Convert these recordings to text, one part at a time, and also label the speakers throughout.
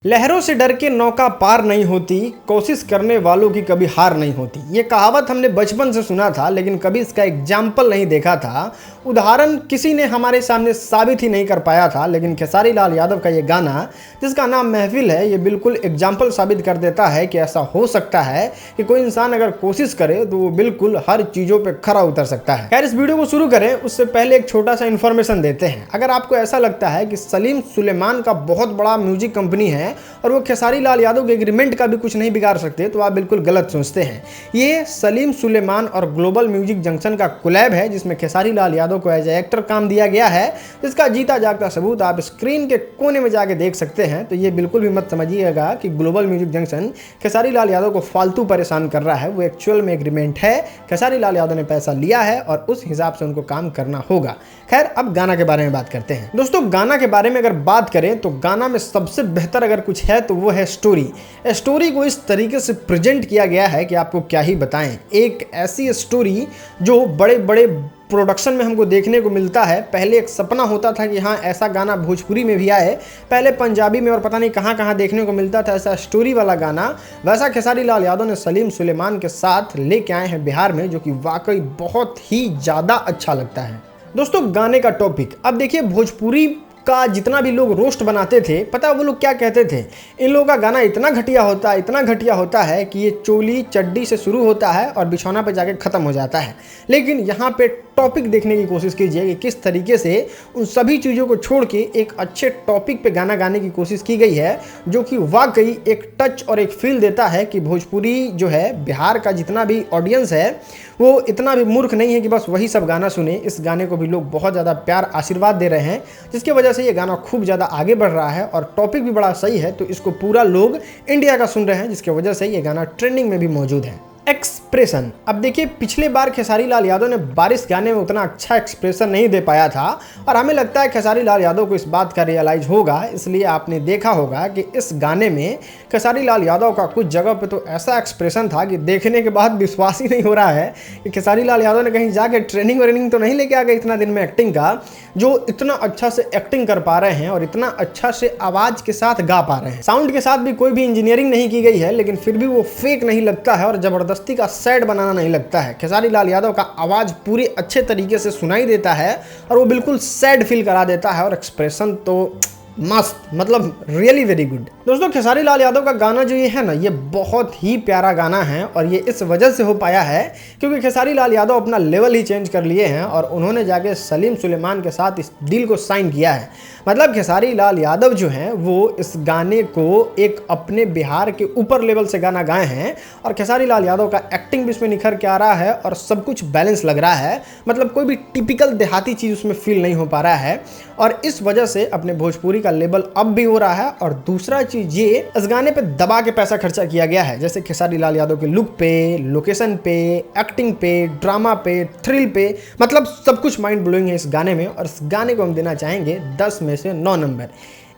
Speaker 1: लहरों से डर के नौका पार नहीं होती, कोशिश करने वालों की कभी हार नहीं होती। ये कहावत हमने बचपन से सुना था, लेकिन कभी इसका एग्जाम्पल नहीं देखा था। उदाहरण किसी ने हमारे सामने साबित ही नहीं कर पाया था, लेकिन खेसारी लाल यादव का ये गाना जिसका नाम महफिल है, ये बिल्कुल एग्जाम्पल साबित कर देता है कि ऐसा हो सकता है कि कोई इंसान अगर कोशिश करे तो वो बिल्कुल हर चीज़ों पर खरा उतर सकता है। खैर, इस वीडियो को शुरू करें उससे पहले एक छोटा सा इन्फॉर्मेशन देते हैं। अगर आपको ऐसा लगता है कि सलीम सुलेमान का बहुत बड़ा म्यूजिक कंपनी है और वो खेसारी लाल यादव के एग्रीमेंट का भी कुछ नहीं बिगाड़ सकते, तो आप बिल्कुल गलत सोचते हैं। ये सलीम सुलेमान और ग्लोबल म्यूजिक जंक्शन का कोलैब है, जिसमें खेसारी लाल यादव को एज ए एक्टर काम दिया गया है, जिसका जीता जागता सबूत आप स्क्रीन के कोने में जाके देख सकते हैं। तो ये बिल्कुल भी मत समझिएगा कि global music junction Khesari Lal Yadav को फालतू परेशान कर रहा है। वो एक्चुअल में एग्रीमेंट है, खेसारी लाल यादव ने पैसा लिया है और उस हिसाब से उनको काम करना होगा। खैर, अब गाना के बारे में बात करते हैं। दोस्तों, गाना के बारे में अगर बात करें तो गाना में सबसे बेहतर अगर कुछ है तो वो है स्टोरी। स्टोरी को इस तरीके से प्रेजेंट किया गया है कि आपको क्या ही बताएं। एक ऐसी स्टोरी जो बड़े बड़े प्रोडक्शन में हमको देखने को मिलता है। पहले एक सपना होता था कि हाँ, ऐसा गाना भोजपुरी में भी आए, पहले पंजाबी में और पता नहीं कहाँ कहाँ देखने को मिलता था ऐसा स्टोरी वाला गाना। वैसा खेसारी लाल यादव ने सलीम सुलेमान के साथ लेके आए हैं बिहार में, जो कि वाकई बहुत ही ज़्यादा अच्छा लगता है। दोस्तों, गाने का टॉपिक अब देखिए, भोजपुरी का जितना भी लोग रोस्ट बनाते थे, पता है वो लोग क्या कहते थे? इन लोगों का गाना इतना घटिया होता है कि ये चोली चड्डी से शुरू होता है और बिछौना पे जाके ख़त्म हो जाता है। लेकिन यहाँ पे टॉपिक देखने की कोशिश कीजिए कि किस तरीके से उन सभी चीज़ों को छोड़ के एक अच्छे टॉपिक पे गाना गाने की कोशिश की गई है, जो कि वाकई एक टच और एक फील देता है कि भोजपुरी जो है, बिहार का जितना भी ऑडियंस है वो इतना भी मूर्ख नहीं है कि बस वही सब गाना सुने। इस गाने को भी लोग बहुत ज़्यादा प्यार आशीर्वाद दे रहे हैं, जिसकी वजह से ये गाना खूब ज़्यादा आगे बढ़ रहा है और टॉपिक भी बड़ा सही है। तो इसको पूरा लोग इंडिया का सुन रहे हैं, जिसकी वजह से ये गाना ट्रेंडिंग में भी मौजूद है। एक्सप्रेशन, अब देखिए, पिछले बार खेसारी लाल यादव ने बारिश गाने में उतना अच्छा एक्सप्रेशन नहीं दे पाया था और हमें लगता है खेसारी लाल यादव को इस बात का रियलाइज होगा। इसलिए आपने देखा होगा कि इस गाने में खेसारी लाल यादव का कुछ जगह पे तो ऐसा एक्सप्रेशन था कि देखने के बाद विश्वास ही नहीं हो रहा है कि खेसारी लाल यादव ने कहीं जाके ट्रेनिंग तो नहीं लेके आ गए इतना दिन में एक्टिंग का, जो इतना अच्छा से एक्टिंग कर पा रहे हैं और इतना अच्छा से आवाज़ के साथ गा पा रहे हैं। साउंड के साथ भी कोई भी इंजीनियरिंग नहीं की गई है, लेकिन फिर भी वो फेक नहीं लगता है और जबरदस्ती का सैड बनाना नहीं लगता है। खेसारी लाल यादव का आवाज़ पूरी अच्छे तरीके से सुनाई देता है और वो बिल्कुल सैड फील करा देता है और एक्सप्रेशन तो मस्त, मतलब रियली वेरी गुड। दोस्तों, खेसारी लाल यादव का गाना जो ये है ना, ये बहुत ही प्यारा गाना है और ये इस वजह से हो पाया है क्योंकि खेसारी लाल यादव अपना लेवल ही चेंज कर लिए हैं और उन्होंने जाके सलीम सुलेमान के साथ इस डील को साइन किया है। मतलब खेसारी लाल यादव जो हैं वो इस गाने को एक अपने बिहार के ऊपर लेवल से गाना गाए हैं और खेसारी लाल यादव का एक्टिंग भी इसमें निखर के आ रहा है और सब कुछ बैलेंस लग रहा है। मतलब कोई भी टिपिकल देहाती चीज़ उसमें फील नहीं हो पा रहा है और इस वजह से अपने भोजपुरी का लेवल अप भी हो रहा है। और दूसरा चीज, ये इस गाने पे दबा के पैसा खर्चा किया गया है, जैसे खेसारी लाल यादव के लुक पे, लोकेशन पे, एक्टिंग पे, ड्रामा पे, थ्रिल पे, मतलब सब कुछ माइंड ब्लोइंग है इस गाने में। और इस गाने को हम देना चाहेंगे 10 में से 9 नंबर।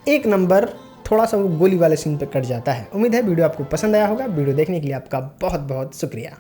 Speaker 1: 1 नंबर थोड़ा सा वो गोली वाले सीन पे कट जाता है। उम्मीद है वीडियो आपको पसंद आया होगा। वीडियो देखने के लिए आपका बहुत बहुत शुक्रिया।